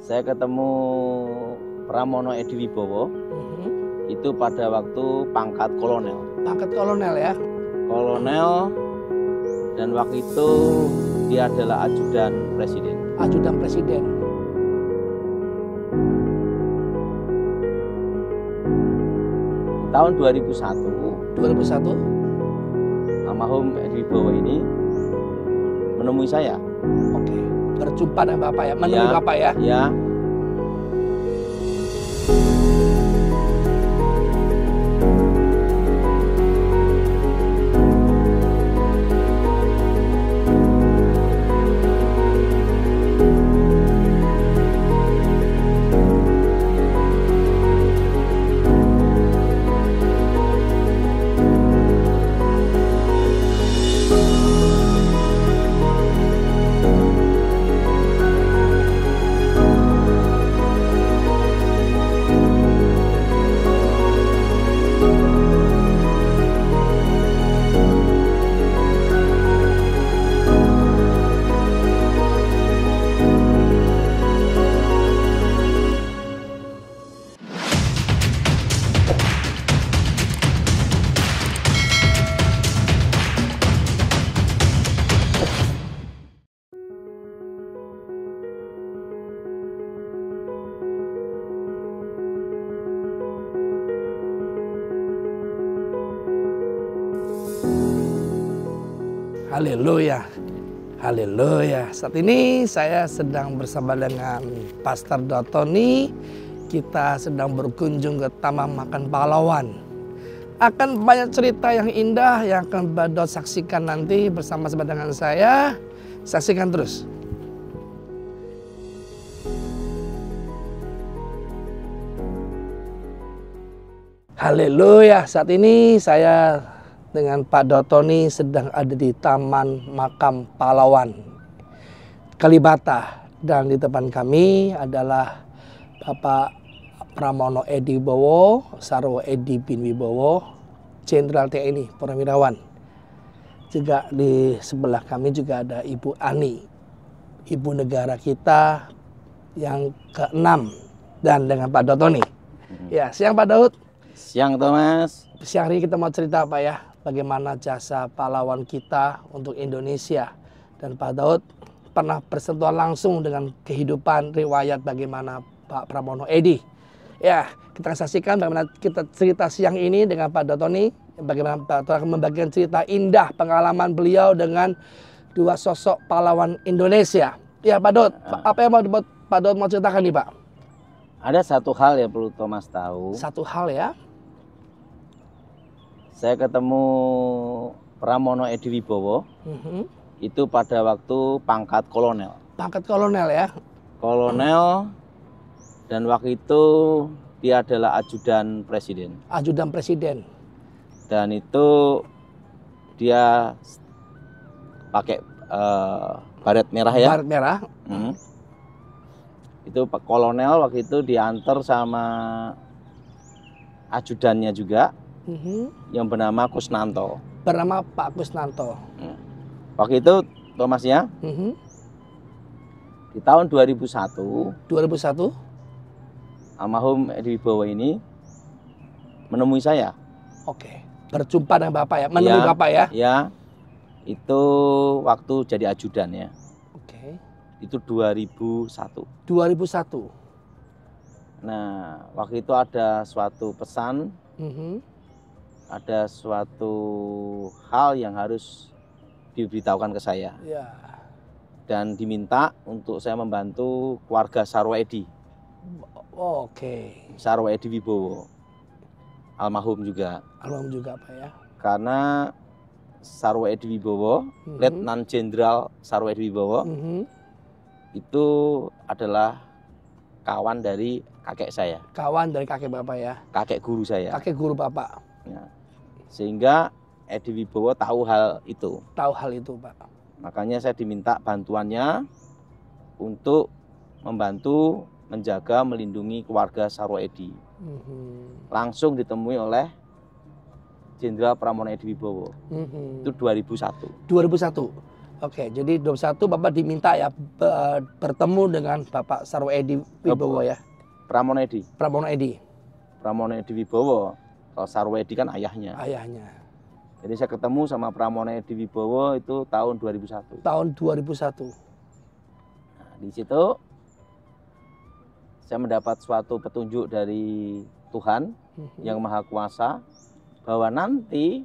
Saya ketemu Pramono Edy Wibowo itu pada waktu pangkat kolonel. Pangkat kolonel ya? Kolonel, dan waktu itu dia adalah ajudan presiden. Ajudan presiden. Tahun 2001, 2001? almarhum Edy Wibowo ini menemui saya. Oke, berjumpa dengan Bapak ya, menemui Bapak ya? Ya. Haleluya, haleluya. Saat ini saya sedang bersama dengan Pastor Dotoni. Kita sedang berkunjung ke Taman Makan Pahlawan. Akan banyak cerita yang indah yang akan Badot saksikan nanti bersama-sama dengan saya. Saksikan terus. Haleluya, saat ini saya dengan Pak Dotoni sedang ada di Taman Makam Pahlawan Kalibata, dan di depan kami adalah Bapak Pramono Edy Wibowo, Sarwo Edy bin Wibowo, Jenderal TNI Purnawirawan. Juga di sebelah kami juga ada Ibu Ani, Ibu Negara kita yang ke-6, dan dengan Pak Dotoni. Ya, siang Pak Daud. Siang Thomas. Siang hari kita mau cerita Pak ya, bagaimana jasa pahlawan kita untuk Indonesia. Dan Pak Daud pernah bersentuhan langsung dengan kehidupan riwayat bagaimana Pak Pramono Edy. Ya, kita saksikan bagaimana kita cerita siang ini dengan Pak Dotoni. Bagaimana Pak Dotoni akan membagikan cerita indah pengalaman beliau dengan dua sosok pahlawan Indonesia. Ya Pak Daud, apa yang mau Pak Daud mau ceritakan nih Pak? Ada satu hal yang perlu Thomas tahu. Satu hal ya. Saya ketemu Pramono Edy Wibowo itu pada waktu pangkat kolonel. Pangkat kolonel ya? Kolonel, dan waktu itu dia adalah ajudan presiden. Ajudan presiden. Dan itu dia pakai baret merah ya. Baret merah. Itu Pak Kolonel waktu itu diantar sama ajudannya juga. Yang bernama Kusnanto. Bernama Pak Kusnanto. Waktu itu Thomas ya, di tahun 2001, almarhum Edy Wibowo ini menemui saya. Oke, berjumpa dengan Bapak ya, menemui Bapak ya? Ya, itu waktu jadi ajudan ya. Oke. Itu 2001. 2001. Nah, waktu itu ada suatu pesan. Ada suatu hal yang harus diberitahukan ke saya. Ya. Dan diminta untuk saya membantu keluarga Sarwo Edy. Oke. Sarwo Edy Wibowo. Almarhum juga. Almarhum juga Pak ya. Karena Sarwo Edy Wibowo, Letnan Jenderal Sarwo Edy Wibowo, itu adalah kawan dari kakek saya. Kawan dari kakek Bapak ya. Kakek guru saya. Kakek guru Bapak. Ya. Sehingga Edy Wibowo tahu hal itu. Tahu hal itu Pak. Makanya saya diminta bantuannya untuk membantu menjaga melindungi keluarga Sarwo Edy. Langsung ditemui oleh Jenderal Pramono Edy Wibowo. Itu 2001. 2001. Oke, jadi 21 Bapak diminta ya bertemu dengan Bapak Sarwo Edi Wibowo ya. Pramono Edi. Pramono Edi. Pramono Edi Wibowo. Kalau Sarwo Edi kan ayahnya. Ayahnya. Jadi saya ketemu sama Pramono Edi Wibowo itu tahun 2001. Tahun 2001. Nah, di situ saya mendapat suatu petunjuk dari Tuhan yang Maha Kuasa bahwa nanti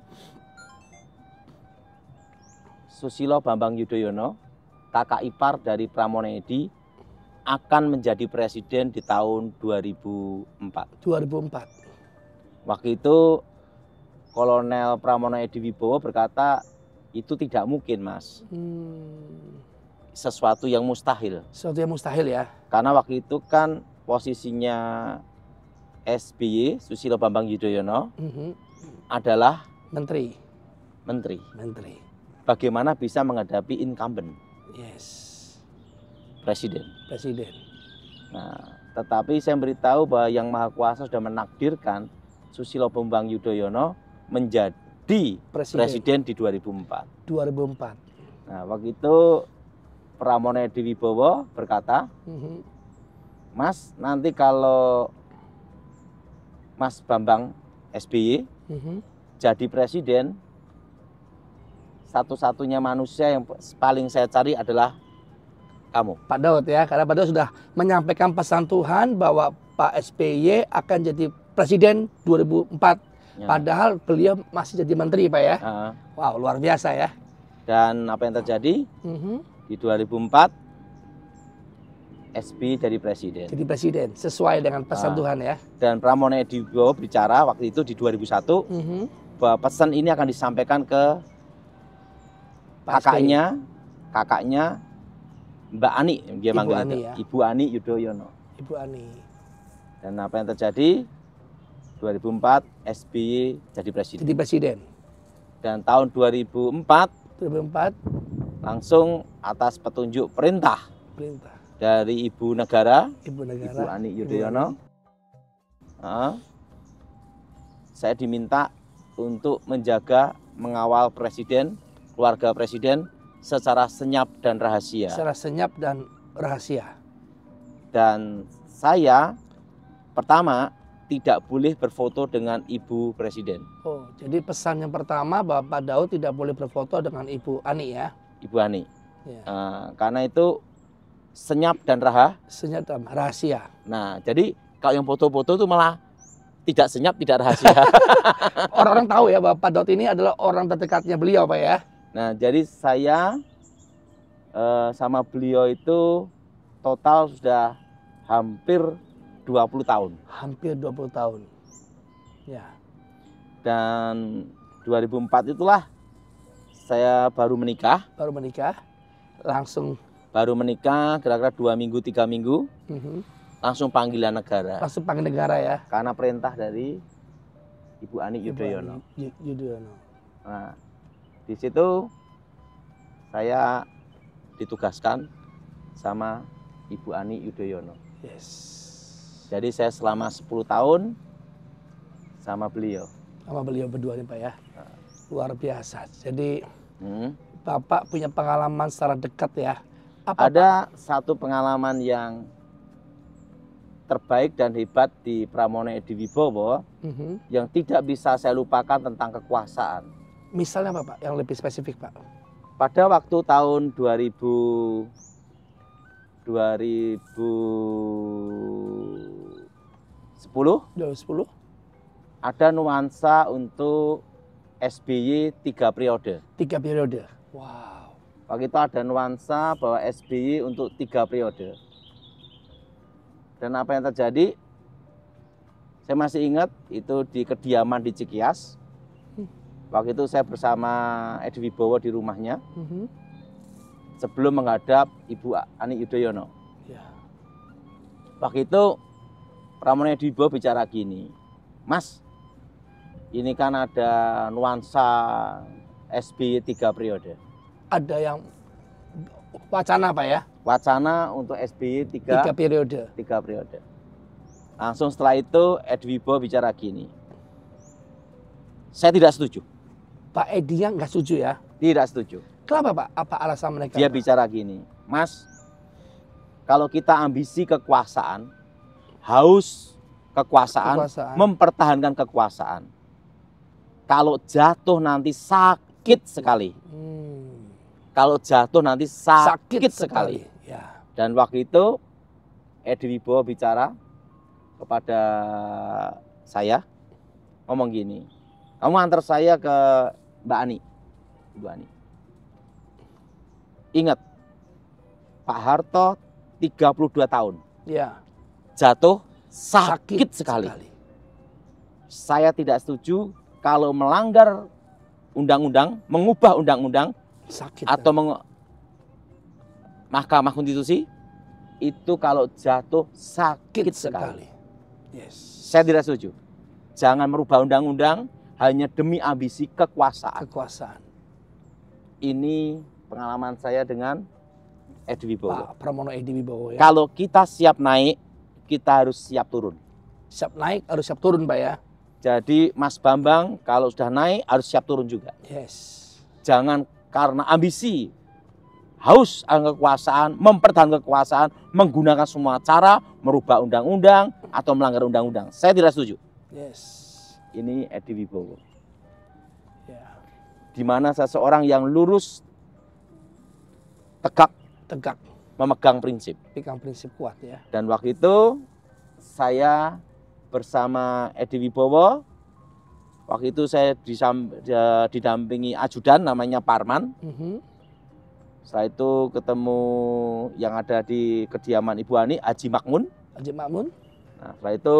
Susilo Bambang Yudhoyono, kakak ipar dari Pramono Edi, akan menjadi presiden di tahun 2004. 2004. Waktu itu Kolonel Pramono Edi Wibowo berkata, itu tidak mungkin, Mas. Sesuatu yang mustahil. Sesuatu yang mustahil ya. Karena waktu itu kan posisinya SBY, Susilo Bambang Yudhoyono, adalah menteri. Bagaimana bisa menghadapi incumbent? Yes. Presiden. Nah, tetapi saya beritahu bahwa Yang Maha Kuasa sudah menakdirkan Susilo Bambang Yudhoyono menjadi presiden di 2004. Nah, waktu itu Pramono Edi Wibowo berkata, Mas, nanti kalau Mas Bambang SBY jadi presiden, satu-satunya manusia yang paling saya cari adalah kamu, Pak Daud ya, karena Pak Daud sudah menyampaikan pesan Tuhan bahwa Pak SBY akan jadi presiden 2004. Ya. Padahal beliau masih jadi menteri, Pak ya. Wow, luar biasa ya. Dan apa yang terjadi? Di 2004 SBY jadi presiden. Jadi presiden, sesuai dengan pesan Tuhan ya. Dan Pramono Edi Wibowo bicara waktu itu di 2001 bahwa pesan ini akan disampaikan ke kakaknya Mbak Ani, dia manggil itu, ya? Ibu Ani Yudhoyono. Ibu Ani. Dan apa yang terjadi? 2004 SBY jadi presiden. Dan tahun 2004 langsung atas petunjuk perintah dari Ibu Negara, Ibu Ani Yudhoyono, saya diminta untuk menjaga, mengawal presiden, keluarga presiden secara senyap dan rahasia. Dan saya pertama tidak boleh berfoto dengan Ibu Presiden. Oh, jadi pesan yang pertama bahwa Pak Daud tidak boleh berfoto dengan Ibu Ani ya? Ibu Ani. Ya. Karena itu senyap dan rahasia. Nah, jadi kalau yang foto-foto itu malah tidak senyap, tidak rahasia. Orang-orang tahu ya bahwa Pak Daud ini adalah orang terdekatnya beliau, Pak ya? Nah, jadi saya sama beliau itu total sudah hampir 20 tahun. Hampir 20 tahun. Ya. Dan 2004 itulah saya baru menikah. Langsung. Baru menikah kira-kira 2 minggu, 3 minggu. Langsung panggilan negara. Langsung panggilan negara ya. Karena perintah dari Ibu Ani Yudhoyono. Nah, di situ saya ditugaskan sama Ibu Ani Yudhoyono. Yes. Jadi saya selama 10 tahun sama beliau. Sama beliau berdua nih Pak ya. Luar biasa. Jadi Bapak punya pengalaman secara dekat ya. Ada satu pengalaman yang terbaik dan hebat di Pramono Edi Wibowo yang tidak bisa saya lupakan tentang kekuasaan. Misalnya apa Pak? Yang lebih spesifik Pak? Pada waktu tahun 2010 ada nuansa untuk SBY 3 periode. 3 periode. Wow. Waktu itu ada nuansa bahwa SBY untuk 3 periode. Dan apa yang terjadi? Saya masih ingat itu di kediaman di Cikias. Waktu itu saya bersama Edi Wibowo di rumahnya. Sebelum menghadap Ibu Ani Yudhoyono. Ya. Waktu itu Pramono Edi Wibowo bicara gini, Mas, ini kan ada nuansa SBY 3 periode. Ada yang wacana Pak ya? Wacana untuk SBY 3 periode. Langsung setelah itu Edi Wibowo bicara gini, saya tidak setuju. Pak Edi-nya nggak setuju ya? Tidak setuju. Kenapa Pak? Apa alasan mereka? Dia Pak? bicara gini, Mas, kalau kita ambisi kekuasaan, haus kekuasaan, mempertahankan kekuasaan. Kalau jatuh nanti sakit sekali. Kalau jatuh nanti sakit sekali. Ya. Dan waktu itu Edi Wibowo bicara kepada saya, ngomong gini, kamu antar saya ke Mbak Ani, Ibu Ani. Ingat, Pak Harto 32 tahun. Ya. Jatuh sakit sekali. Saya tidak setuju kalau melanggar undang-undang, mengubah undang-undang, atau Mahkamah Konstitusi, itu kalau jatuh sakit sekali. Yes. Saya tidak setuju. Jangan merubah undang-undang hanya demi ambisi kekuasaan. Ini pengalaman saya dengan Edi Wibowo. Pak Pramono Edi Wibowo ya. Kalau kita siap naik, kita harus siap turun. Siap naik harus siap turun Pak ya. Jadi Mas Bambang kalau sudah naik harus siap turun juga. Yes. Jangan karena ambisi, haus kekuasaan, mempertahankan kekuasaan, menggunakan semua cara, merubah undang-undang atau melanggar undang-undang. Saya tidak setuju. Yes. Ini Edi Wibowo. Ya. Di mana seseorang yang lurus, tegak, memegang prinsip. Pegang prinsip kuat ya. Dan waktu itu saya bersama Edi Wibowo, waktu itu saya didampingi ajudan namanya Parman. Setelah itu ketemu yang ada di kediaman Ibu Ani, Haji Makmun. Nah, setelah itu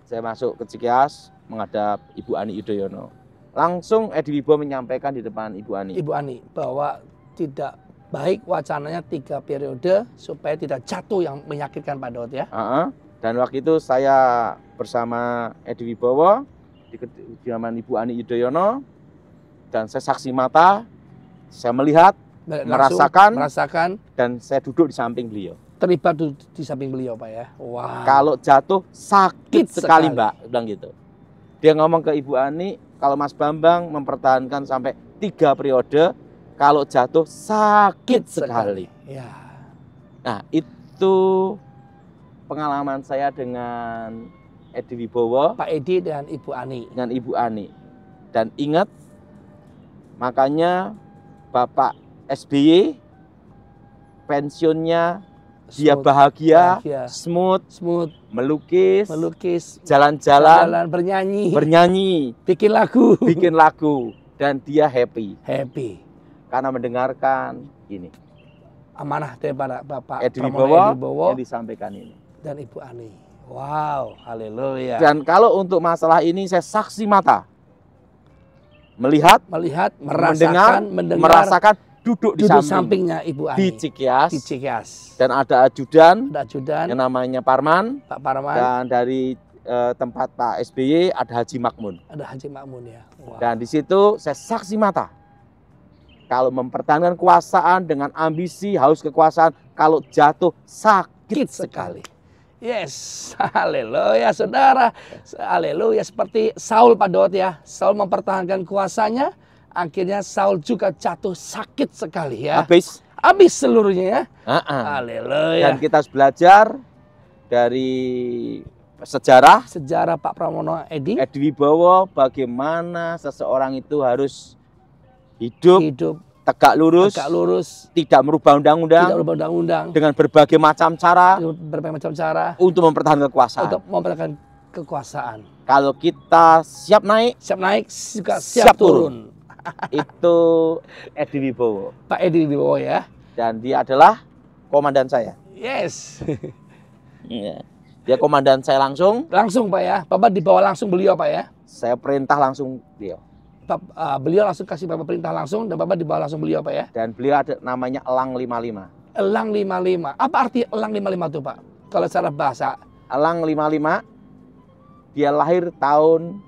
saya masuk ke Cikias menghadap Ibu Ani Yudhoyono. Langsung Edi Wibowo menyampaikan di depan Ibu Ani bahwa tidak baik wacananya 3 periode supaya tidak jatuh yang menyakitkan Pak Daud ya. Dan waktu itu saya bersama Edi Wibowo di kediaman Ibu Ani Yudhoyono, dan saya saksi mata, saya melihat, merasakan, dan saya duduk di samping beliau. Terlibat di samping beliau Pak ya. Wow. Kalau jatuh sakit sekali Mbak, bilang gitu. Dia ngomong ke Ibu Ani, kalau Mas Bambang mempertahankan sampai 3 periode, kalau jatuh sakit sekali. Ya. Nah, itu pengalaman saya dengan Edi Wibowo, Pak Edi dan Ibu Ani. Dan ingat, makanya Bapak SBY pensiunnya dia bahagia, smooth, melukis, jalan-jalan, bernyanyi, bikin lagu, dan dia happy. Karena mendengarkan ini. Amanah daripada Bapak Edi Wibowo yang disampaikan ini. Dan Ibu Ani. Wow, haleluya. Dan kalau untuk masalah ini saya saksi mata. Melihat, merasakan, duduk di sampingnya Ibu Ani. Di Cikias. Dan ada ajudan yang namanya Parman. Pak Parman. Dan dari tempat Pak SBY ada Haji Makmun. Ya. Wow. Dan di situ saya saksi mata. Kalau mempertahankan kekuasaan dengan ambisi, haus kekuasaan, kalau jatuh sakit sekali. Yes, haleluya saudara. Haleluya, seperti Saul Pak Daud ya. Saul mempertahankan kuasanya, akhirnya Saul juga jatuh sakit sekali ya. Habis seluruhnya ya. Haleluya. Dan kita harus belajar dari sejarah Pak Pramono Edi Wibowo, bagaimana seseorang itu harus hidup tegak lurus, tidak merubah undang-undang, dengan berbagai macam cara, untuk mempertahankan kekuasaan. Kalau kita siap naik juga siap turun. Itu Edi Wibowo. Pak Edi Wibowo ya. Dan dia adalah komandan saya. Yes. Dia komandan saya langsung. Langsung Pak ya. Bapak dibawa langsung beliau Pak ya. Saya perintah langsung beliau. Beliau langsung kasih Bapak perintah langsung dan Bapak dibawa langsung beliau Pak ya. Dan beliau ada namanya Elang 55. Elang 55. Apa arti Elang 55 itu Pak? Kalau secara bahasa. Elang 55 dia lahir tahun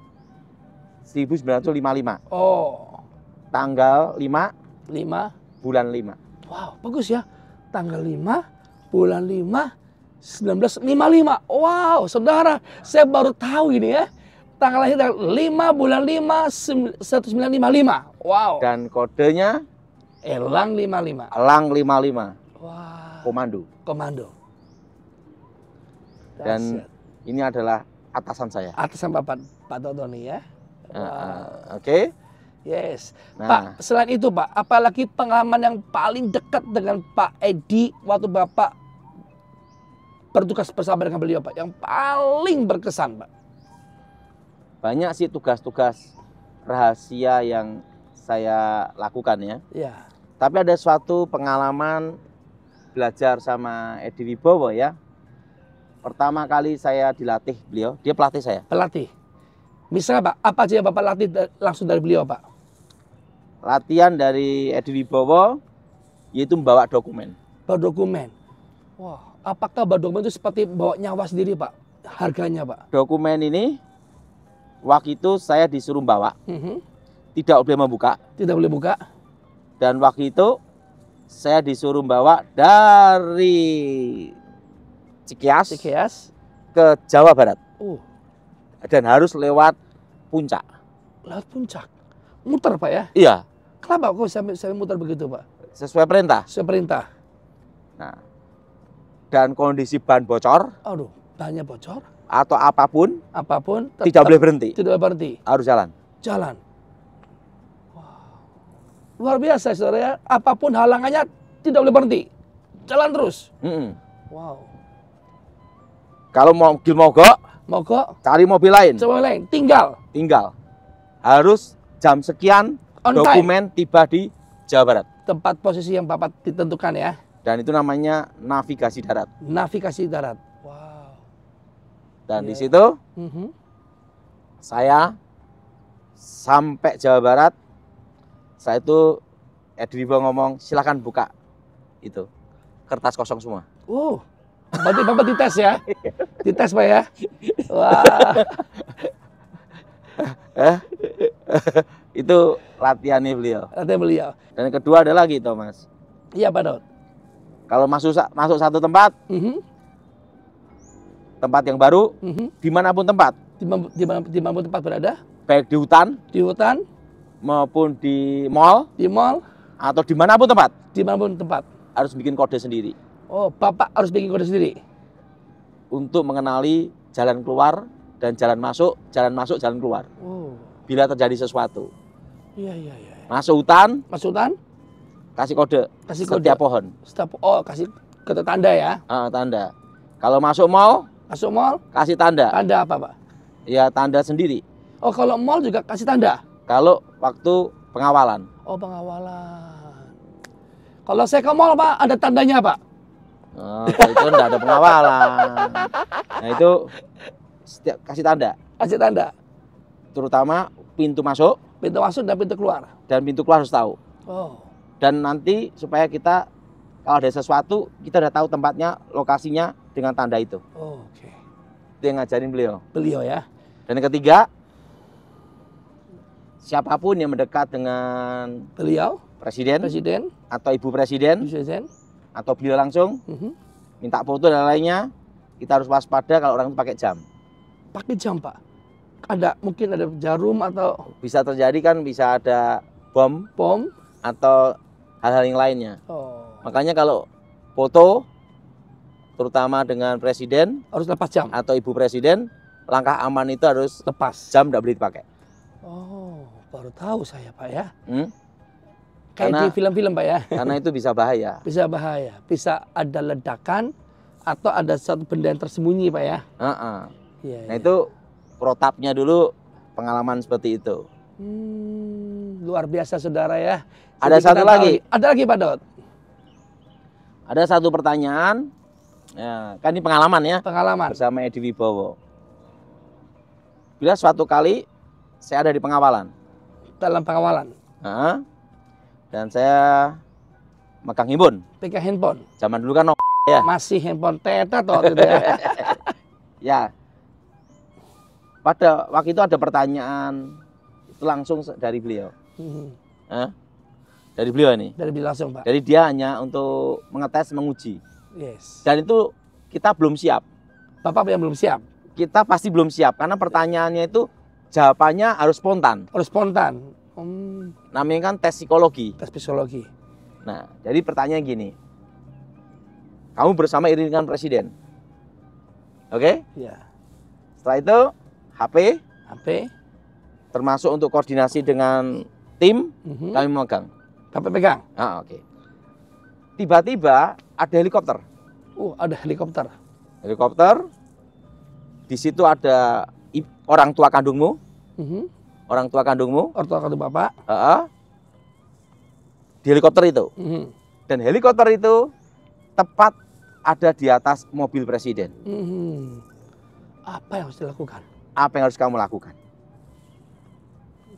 1955. Oh. Tanggal 5 bulan 5. Wow, bagus ya. Tanggal 5 bulan 5 1955. Wow, saudara, saya baru tahu ini ya. Tanggal lahir 5/5/1955. Wow. Dan kodenya Elang 55. Elang 55. Wah. Komando. Komando. Dan ini adalah atasan saya. Atasan Pak Dotoni ya. Oke. Yes. Nah. Pak, selain itu Pak, apalagi pengalaman yang paling dekat dengan Pak Edi waktu Bapak bertugas bersama dengan beliau Pak, yang paling berkesan Pak? Banyak sih tugas-tugas rahasia yang saya lakukan ya. Ya. Tapi ada suatu pengalaman belajar sama Edi Wibowo ya. Pertama kali saya dilatih beliau, dia pelatih saya. Pelatih. Misalnya Pak, apa aja yang Bapak latih langsung dari beliau Pak? Latihan dari Edi Wibowo yaitu membawa dokumen. Bawa dokumen. Wah, apakah bawa dokumen itu seperti bawa nyawa sendiri Pak? Harganya Pak? Dokumen ini waktu itu saya disuruh bawa, tidak boleh membuka. Tidak boleh buka. Dan waktu itu saya disuruh bawa dari Cikias ke Jawa Barat. Dan harus lewat puncak. Lewat puncak. Muter Pak ya? Iya. Kenapa kok sampai muter begitu Pak? Sesuai perintah. Sesuai perintah. Nah, dan kondisi ban bocor. Aduh, bannya bocor. Atau apapun. Apapun. Tidak boleh berhenti. Tidak boleh berhenti. Harus jalan. Jalan. Wow. Luar biasa saudara ya. Apapun halangannya tidak boleh berhenti. Jalan terus. Wow. Kalau mobil mogok. Mogok. Cari mobil lain. Coba lain. Tinggal. Harus jam sekian On dokumen time. tiba di Jawa Barat. Tempat posisi yang Bapak ditentukan ya. Dan itu namanya navigasi darat. Navigasi darat. Wow. Dan di situ saya sampai Jawa Barat. Saya itu Edi Wibowo ngomong silakan buka itu kertas kosong semua. Berarti Bapak dites ya? Dites Pak ya? Wah. Itu latihannya beliau. Latihan beliau. Dan yang kedua ada lagi Thomas. Iya Pak Dot. Kalau masuk satu tempat, tempat yang baru, dimanapun tempat. Dimanapun tempat berada. Baik di hutan. Di hutan. Maupun di mall. Di mall. Atau dimanapun tempat. Dimanapun tempat. Harus bikin kode sendiri. Bapak harus bikin kode sendiri. Untuk mengenali jalan keluar dan jalan masuk, jalan keluar. Bila terjadi sesuatu. Iya. Masuk hutan. Kasih kode. Setiap pohon. Kasih kode tanda ya. Tanda. Kalau masuk mall. Kasih tanda. Tanda apa Pak? Ya tanda sendiri. Kalau mall juga kasih tanda. Kalau waktu pengawalan. Pengawalan. Kalau saya ke mall Pak, ada tandanya Pak? Kalau itu enggak ada pengawalan. Nah itu setiap kasih tanda. Kasih tanda. Terutama pintu masuk. Pintu masuk dan pintu keluar. Dan pintu keluar harus tahu. Dan nanti supaya kita kalau ada sesuatu kita udah tahu tempatnya, lokasinya dengan tanda itu. Oke. Itu yang ngajarin beliau. Beliau ya. Dan yang ketiga, siapapun yang mendekat dengan beliau, presiden atau ibu presiden, atau beliau langsung minta foto dan lainnya, kita harus waspada kalau orang itu pakai jam. Pakai jam Pak? Mungkin ada jarum atau bisa terjadi kan, bisa ada bom atau hal-hal yang lainnya. Makanya kalau foto terutama dengan presiden harus lepas jam atau ibu presiden, langkah aman itu harus lepas. Jam tidak boleh dipakai. Baru tahu saya Pak ya. Kayak Karena, di film-film Pak ya. Karena itu bisa bahaya. Bisa bahaya. Bisa ada ledakan atau ada satu benda yang tersembunyi Pak ya. Nah itu protapnya dulu pengalaman seperti itu. Luar biasa saudara ya. Ada satu lagi. Ada lagi Pak Dot. Ada satu pertanyaan. Ya, kan ini pengalaman ya. Pengalaman. Bersama Edi Wibowo. Bila suatu kali saya ada di pengawalan. Dalam pengawalan. Dan saya megang handphone. Pegang handphone. Zaman dulu kan ya. Masih handphone teta toh gitu ya. Ya. Pada waktu itu ada pertanyaan itu langsung dari beliau. Dari beliau ini. Dari beliau langsung Pak. Jadi dia hanya untuk mengetes, menguji. Yes. Dan itu kita belum siap. Bapak yang belum siap. Kita pasti belum siap karena pertanyaannya itu jawabannya harus spontan. Harus spontan. Namanya kan tes psikologi. Tes psikologi. Nah, jadi pertanyaan gini. Kamu bersama iringan presiden. Oke? Ya. Setelah itu HP HP. termasuk untuk koordinasi dengan tim kami memegang. Bapak pegang. Ah, oke. Tiba-tiba ada helikopter. Ada helikopter. Helikopter. Di situ ada orang tua kandungmu. Orang tua kandungmu. Orang tua kandung Bapak. Di helikopter itu. Dan helikopter itu tepat ada di atas mobil presiden. Apa yang harus dilakukan? Apa yang harus kamu lakukan?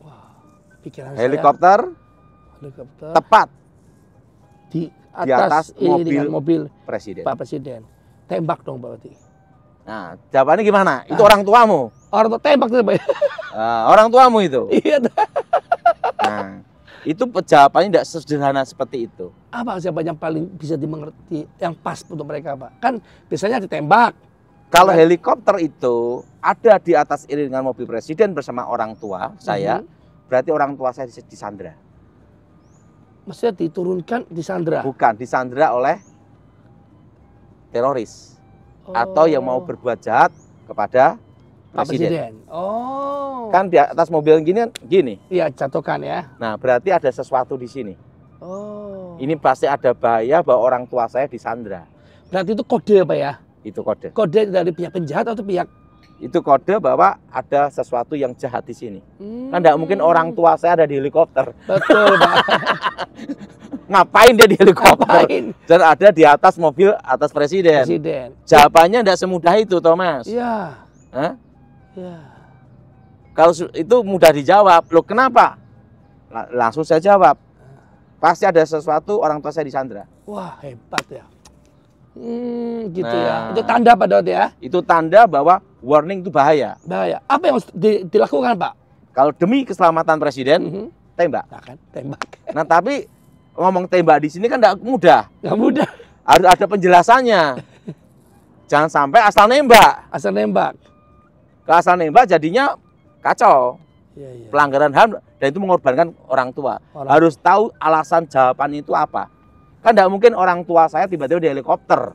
Wah, pikiran helikopter tepat di di atas mobil presiden. Pak Presiden. Tembak dong berarti. Nah, jawabannya gimana? Itu orang tuamu. Orang tua tembak tuh, Pak. Orang tuamu itu. Iya. Nah, itu jawabannya tidak sederhana seperti itu. Apa jawaban yang paling bisa dimengerti, yang pas untuk mereka, Pak? Kan biasanya ditembak. Kalau helikopter itu ada di atas iringan mobil presiden bersama orang tua saya, berarti orang tua saya disandra. Maksudnya diturunkan, disandra? Bukan, disandra oleh teroris. Atau yang mau berbuat jahat kepada presiden. Kan di atas mobil gini. Iya, jatuhkan ya. Nah, berarti ada sesuatu di sini. Ini pasti ada bahaya bahwa orang tua saya disandra. Berarti itu kode, Pak ya? Itu kode. Kode dari pihak penjahat atau pihak? Itu kode bahwa ada sesuatu yang jahat di sini. Kan tidak mungkin orang tua saya ada di helikopter. Betul, Pak. Ngapain dia di helikopter? Ngapain? Dan ada di atas mobil atas presiden. Jawabannya tidak semudah itu, Thomas. Iya. Iya. Kalau itu mudah dijawab, loh kenapa? Langsung saya jawab. Pasti ada sesuatu orang tua saya disandra. Wah, hebat ya. Gitu ya. Itu tanda Pak Daud ya? Itu tanda bahwa warning itu bahaya. Bahaya. Apa yang harus dilakukan, Pak? Kalau demi keselamatan presiden, tembak. Nah, kan, tembak. Nah, tapi ngomong tembak di sini kan tidak mudah. Nggak mudah. Harus ada penjelasannya. Jangan sampai asal nembak. Asal nembak. Kalau asal nembak jadinya kacau. Iya. Pelanggaran HAM dan itu mengorbankan orang tua. Harus tahu alasan jawaban itu apa. Kan tidak mungkin orang tua saya tiba-tiba di helikopter.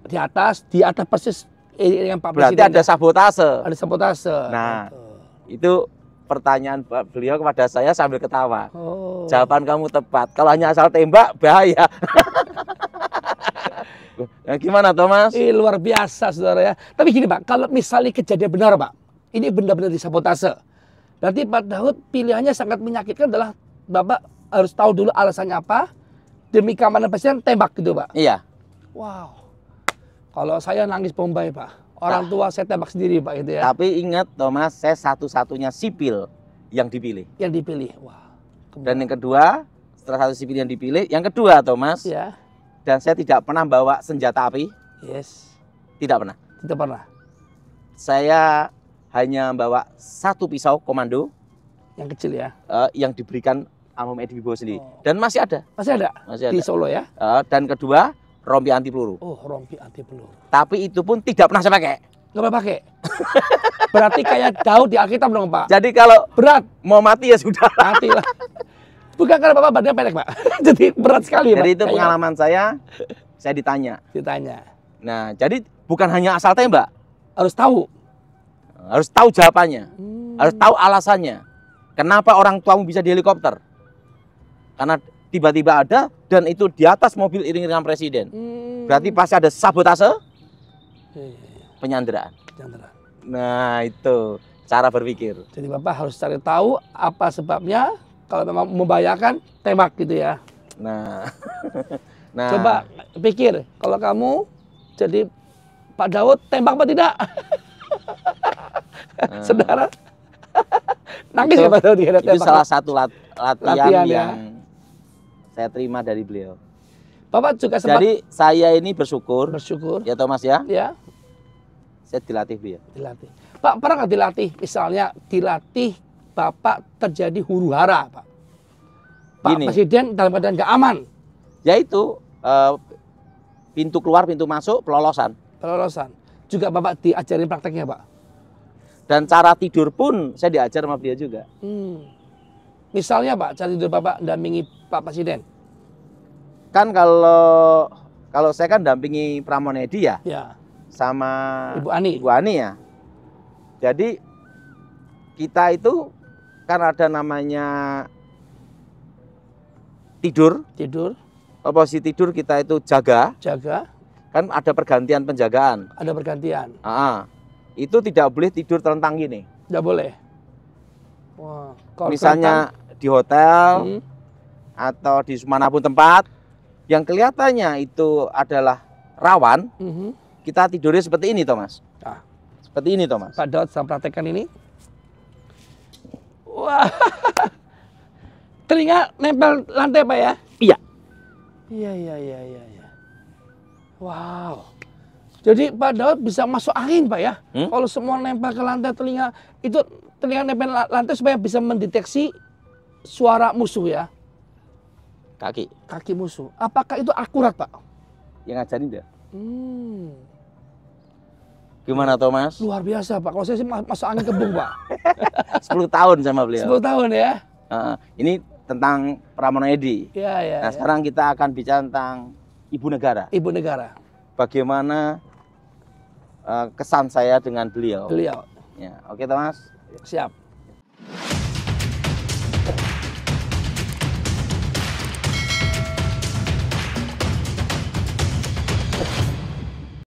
Di atas persis yang Pak Presiden. Berarti ada sabotase. Ada sabotase. Nah, itu pertanyaan beliau kepada saya sambil ketawa. Jawaban kamu tepat. Kalau hanya asal tembak, bahaya. Nah, gimana, Thomas? Luar biasa, saudara ya. Tapi gini, Pak, kalau misalnya kejadian benar, Pak, ini benar-benar disabotase. Berarti Pak Daud pilihannya sangat menyakitkan adalah Bapak harus tahu dulu alasannya apa. Demi keamanan presiden tembak gitu, Pak. Iya. Wow. Kalau saya nangis Bombay, Pak. Orang tua saya tembak sendiri, Pak, gitu ya. Tapi ingat, Thomas, saya satu-satunya sipil yang dipilih. Yang dipilih. Wah. Dan yang kedua, setelah satu sipil yang dipilih, yang kedua, Thomas. Ya. Dan saya tidak pernah bawa senjata api. Yes. Tidak pernah. Tidak pernah. Saya hanya bawa satu pisau komando. Yang kecil ya. Yang diberikan Almarhum Edi Wibowo sendiri. Dan masih ada. Masih ada? Masih ada. Di Solo ya? Dan kedua, rompi anti peluru. Rompi anti peluru. Tapi itu pun tidak pernah saya pakai. Nggak pernah pakai? Berarti kayak Daud di Alkitab dong, Pak? Jadi kalau berat, mau mati ya sudah. Mati lah. Bukan karena Bapak badannya pendek, Pak. Jadi berat sekali, Pak. Jadi itu pengalaman saya ditanya. Nah, jadi bukan hanya asal tembak. Harus tahu. Harus tahu jawabannya. Harus tahu alasannya. Kenapa orang tuamu bisa di helikopter? Karena tiba-tiba ada dan itu di atas mobil iring-iringan presiden. Berarti pasti ada sabotase, penyanderaan. Nah, itu cara berpikir. Jadi Bapak harus cari tahu apa sebabnya. Kalau memang membahayakan, tembak gitu ya. Nah. Coba pikir, kalau kamu jadi Pak Daud, tembak apa tidak? Saudara, nangis ya Pak Daud? Itu salah satu latihan yang saya terima dari beliau. Bapak juga sempat. Jadi saya ini bersyukur. Ya Thomas ya. Ya. Saya dilatih beliau. Dilatih. Pak, pernah nggak dilatih? Misalnya dilatih Bapak terjadi huru hara, Pak. Pak Gini, Presiden dalam keadaan nggak aman. Yaitu pintu keluar, pintu masuk, pelolosan. Pelolosan. Juga Bapak diajarin prakteknya, Pak? Dan cara tidur pun saya diajar sama beliau juga. Misalnya Pak, cara tidur Bapak dampingi Pak Presiden. Kan kalau saya kan dampingi Pramonedi ya, Ya. sama Ibu Ani. Ibu Ani ya. Jadi kita itu kan ada namanya tidur. Tidur, Posisi tidur kita itu jaga. jaga, Kan ada pergantian penjagaan. ada pergantian. Itu tidak boleh tidur telentang gini. Nggak boleh. Wah, kalau Misalnya di hotel kelihatan, atau di manapun tempat yang kelihatannya itu adalah rawan, kita tidurnya seperti ini, Thomas. Ah. Seperti ini, Thomas. Pak Daud, saya praktekkan ini. Wah, telinga nempel lantai Pak ya? Iya. Iya. Wow. Jadi Pak Daud bisa masuk angin Pak ya? Kalau semua nempel ke lantai telinga, itu telinga nempel lantai supaya bisa mendeteksi suara musuh ya? Kaki musuh. Apakah itu akurat Pak? Yang ngajarin dia. Hmm. Gimana, Thomas? Luar biasa Pak. Kalau saya sih masuk angin kebung Pak. 10 tahun sama beliau. 10 tahun ya? Ini tentang Pramonedi. Iya. Nah, sekarang kita akan bicara tentang Ibu Negara. Ibu Negara. Bagaimana kesan saya dengan beliau. Beliau. Ya, oke, Thomas. Siap.